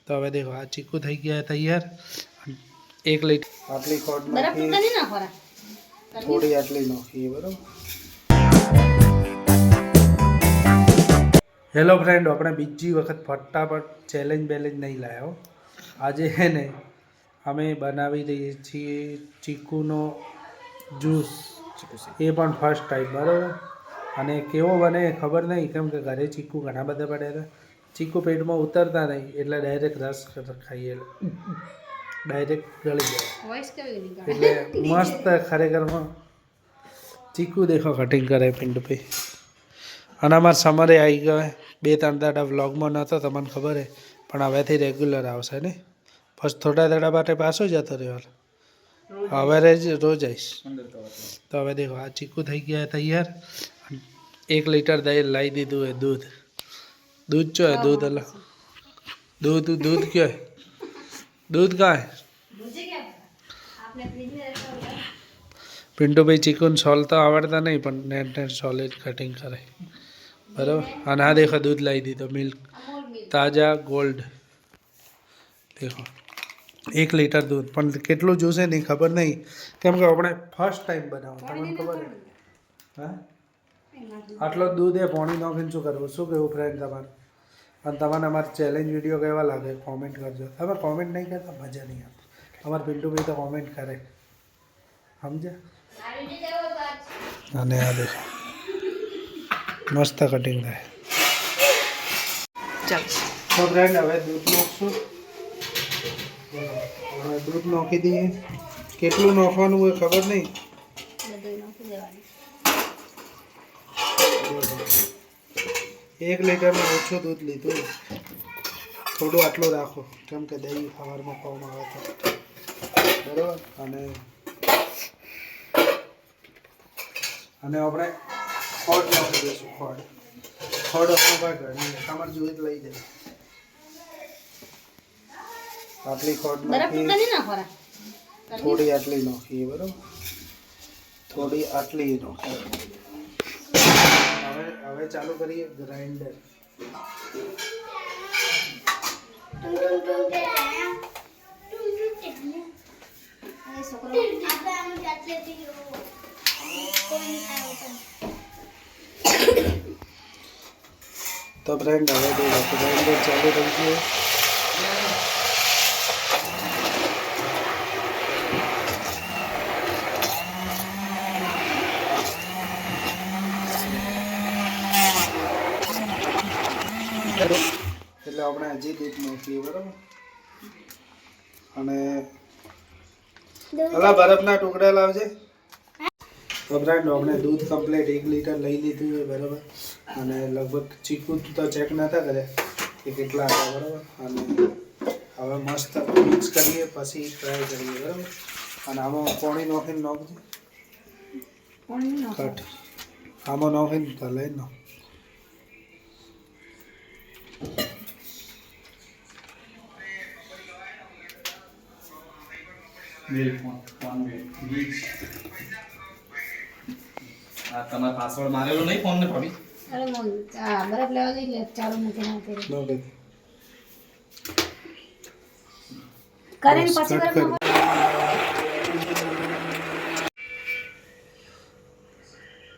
તો હવે દેખો આ ચીકુ થઈ ગયા તૈયાર 1 લીટર આટલી ખોડ નાખી થોડી આટલી નાખીએ બરાબર હેલો ફ્રેન્ડ આપણે બીજી વખત ફટાફટ ચેલેન્જ બેલેન્જ નહીં લાવ્યો આજે હે ને અમે બનાવી રહીએ છીએ ચીકુનો જ્યુસ એ પણ ફર્સ્ટ ટાઈમ બરાબર અને કેવો બને ખબર નહીં કેમ કે ઘરે ચીકુ ઘણા બધા પડ્યા હતા ચીકુ પેટમાં ઉતરતા નહીં એટલે ડાયરેક્ટ રસ ખાઈએ ડાયરેક્ટ ગળી જાય એટલે મસ્ત ખરેખરમાં ચીકુ દેખો કટિંગ કરે પિંડ પે અને અમારે સમરે આવી ગયો 2-3 દાડા વ્લોગમાં નહોતો તમને ખબર હે પણ હવેથી રેગ્યુલર આવશે ને ફર્સ્ટ થોડા દાડા માટે પાછો જતો રહ્યો હવે રોજ આવીશ તો હવે દેખો આ ચીકુ થઈ ગયા તૈયાર 1 લીટર દહીં લાવી દીધું હે दूध जो है दूध अलग दूध क्या है दूध कहाँ है पिंटू भाई चिकन सोलता आवड़ता नहीं पर नेट सॉलिड कटिंग करे बराबर અને આ देखो दूध लाई दी तो मिल्क ताजा गोल्ड देखो 1 લીટર दूध પણ કેટલું જ્યુસ है नहीं खबर नहीं કેમ કે આપણે ફર્સ્ટ ટાઈમ બનાવો તમને ખબર હે હા આટલો દૂધ એ પાણી નાખીને શું કરવું શું કેવું ફ્રેન્ડ તમારે અને તમારે અમારા ચેલેન્જ વિડીયો કેવા લાગે કોમેન્ટ કરજો તમે કોમેન્ટ નહીં કરતા મજા નહીં આવે અમારા પિન્ટુભાઈ તો કોમેન્ટ કરે સમજ્યા અને આ દેખો મસ્ત કટિંગ થાય ચાલ તો ફ્રેન્ડ હવે દૂધ નાખશું હવે દૂધ નાખી દઈએ કેટલું નાખવાનું હોય ખબર નહીં 1 લીટરનું ઓછું દૂધ લીધું થોડું આટલું રાખો કેમ કે દહીં સવારમાં ખાવામાં આવે તો બરાબર અને આપણે ખોડ નાખી દઈશું ખોડ આપણે ઘરની તમારે જોઈએ લઈ જાય આટલી ખોડ નાખી થોડી આટલી નાખીએ બરાબર થોડી આટલી નાખીએ હવે ચાલુ કરીએ ગ્રાઇન્ડર તો ફ્રેન્ડ હવે ગ્રાઇન્ડર ચાલુ થઈ ગયું એટલે આપણે હજી દૂધ નાખીએ બરાબર અને અલા બરફના ટુકડા લાવજે તો ફ્રેન્ડ આપણે દૂધ કમ્પ્લીટ 1 લીટર લઈ લીધું છે બરાબર અને લગભગ ચીકુ તો ચેક નતા કરે કે કેટલા હતા બરાબર અને હવે મસ્ત મિક્સ કરીએ પછી ટ્રાય કરીએ બરાબર અને આમાં પાણી નાખીને નાખજે કટ આમાં નાખીને તો લઈ નાખ તમારો પાસવર્ડ મારેલો નહીં ફોન ને ભાભી અરે મોન બરફ લેવા જઈ લે ચાલુ મૂકી નાખે કરીને પછી બરફ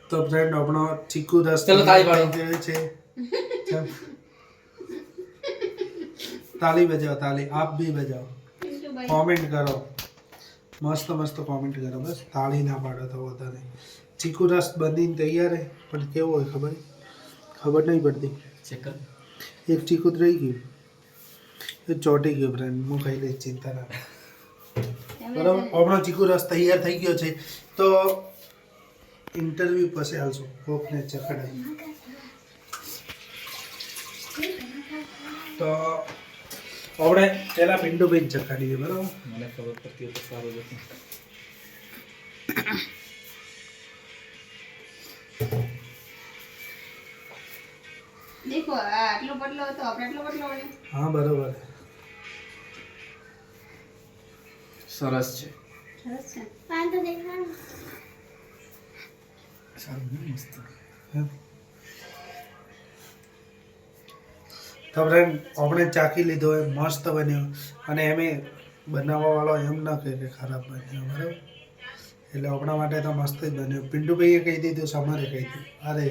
તો ફ્રેન્ડ આપણો ચીકુ રસ ચલો તાળી પાડો છે ताली बजाओ ताली आप भी बजाओ कमेंट करो मस्त मस्त कमेंट करो बस ताली ना पाड़ो तो होता नहीं चीकू रस बनी तैयार है पर केवो है खबर नहीं पड़ती चेक कर एक चीकू तो रही गई ये ચોટી ગયો ફ્રેન્ડ હું ખાઈ લઈશ ચિંતા ના બરાબર આપણો ચીકુ રસ તૈયાર થઈ ગયો છે તો ઇન્ટરવ્યુ પછી આવશું કોકને ચખડાઈ તો આપણે પેલા પિંડુ બેન ચખાડીએ બરાબર મને ખબર પડતી તો સારું જ હતું देखो आटलो बटलो तो આપણે આટલો બટલો બને હા બરાબર સરસ છે પાન તો દેખાણ સારું મસ્ત તો ફ્રેન્ડ આપણે ચાખી લીધો એ મસ્ત બન્યો અને એમે બનાવવાવાળો એમ ન કહે કે ખરાબ બન્યો બરાબર. એટલે આપણા માટે તો મસ્ત જ બન્યો. પિન્ટુભાઈએ કહી દીધું, સમરે કહી દીધું, અરે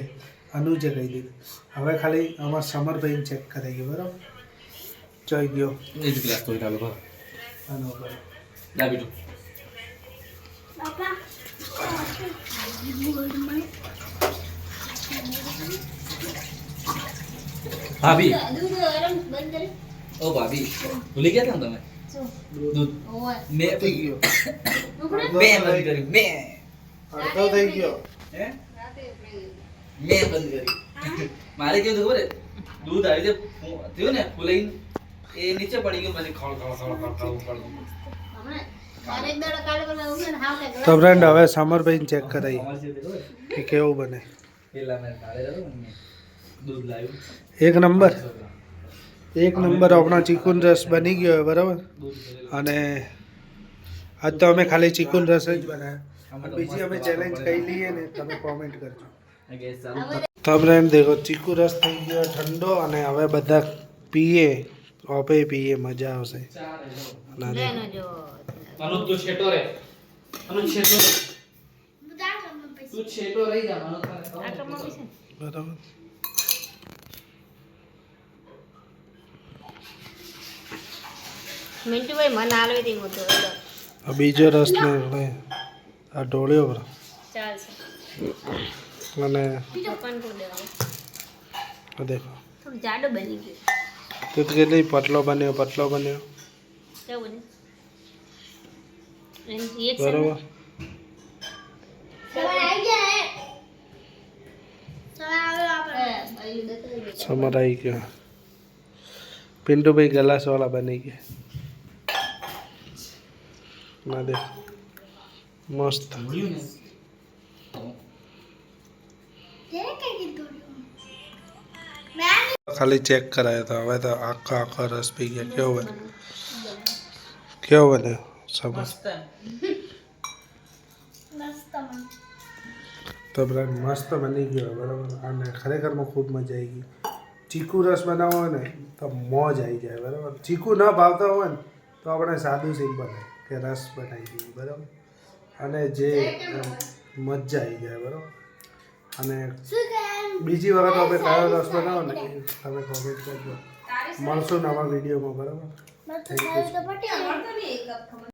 અનુજે કહી દીધું. હવે ખાલી અમારા સમરભાઈને ચેક કરાઈ ગયો બરાબર. જોઈ ગયો એ જ ગ્લાસ તોડી કાઢો બરાબર. આનો બરાબર. લા બીજું ભાભી દૂધ ગરમ બંધ કરે. ઓ ભાભી ભૂલી ગયા હતા ને તમે શું? દૂધ ઓય. મેં થઈ ગયો. ઉપડે? મેં બંધ કર્યું મેં અડધો થઈ ગયો. હે રાતે ઉપડે. મેં બંધ કર્યું. મારે કેવું થયું ખબર છે? દૂધ આવી રીતે થયું ને ફૂલાઈને એ નીચે પડી ગયું પછી ખળ ખળ ખળ ખળ ખળ ખળ. હમણાં મારે એક દાડો કાલે પેલા ઉપડે ને હાવ કાંઈક તો ફ્રેન્ડ હવે સમરભાઈને ચેક કરાવી અમારે જે ખબર કે કેવું બને. પેલા મેં કાલે જતો ને મેં દૂધ લાવ્યું એક નંબર આપણો ચીકુનો રસ બની ગયો બરાબર. દૂધ અને આજ તો અમે ખાલી ચીકુનો રસ જ બનાવ્યો. અને બીજી અમે ચેલેન્જ કહી લઈએ ને તમે કોમેન્ટ કરજો. ગેસ ચાલુ તો ફ્રેન્ડ દેખો ચીકુ રસ થઈ ગયો ઠંડો અને હવે બધા પીએ ઓપે પીએ મજા આવશે. ના લે દેખો. ન જો. અનુજ તું છેટો રે અનુજ છેટો રે તું છેટો રહી જા અનુજ તને આ કમમાં પીશે ને? બરાબર. મિન્ટુભાઈ મને આલવી હતી મોટો એટલે આ બીજો રસ ને લે. આ ઢોળ્યો બરો ચાલશે. અને બીજો કંટ્રોલ દેવાનો. આ દેખો થોડું જાડો બની ગયું. તો કેટલી પતલો બન્યો કેવું બને? એની એક બરોબર. સમર આવી ગયો. પિન્ટુભાઈ ગલાસ વાળા બની ગયા. ના દે મસ્ત. મળ્યું ને ખાલી ચેક કરાયો તો હવે તો આખો રસ પી ગયા. કેવો બન્યો સમર? તો બ્રેડ મસ્ત બની ગયો બરાબર. અને ખરેખરમાં ખૂબ મજા આવી ગઈ. ચીકુ રસ બનાવવો હોય ને તો મોજ આવી જાય બરાબર. ચીકુ ન ભાવતા હોય ને તો આપણે સાદું સિમ્પલ કે રસ બનાવી દઈએ બરાબર. અને જે મજા આવી જાય બરાબર. અને બીજી વખત આપણે કયો રસ બનાવો ને એ તમે કોમેન્ટ કરજો. મળશું નવા વિડીયોમાં બરાબર. Thank you.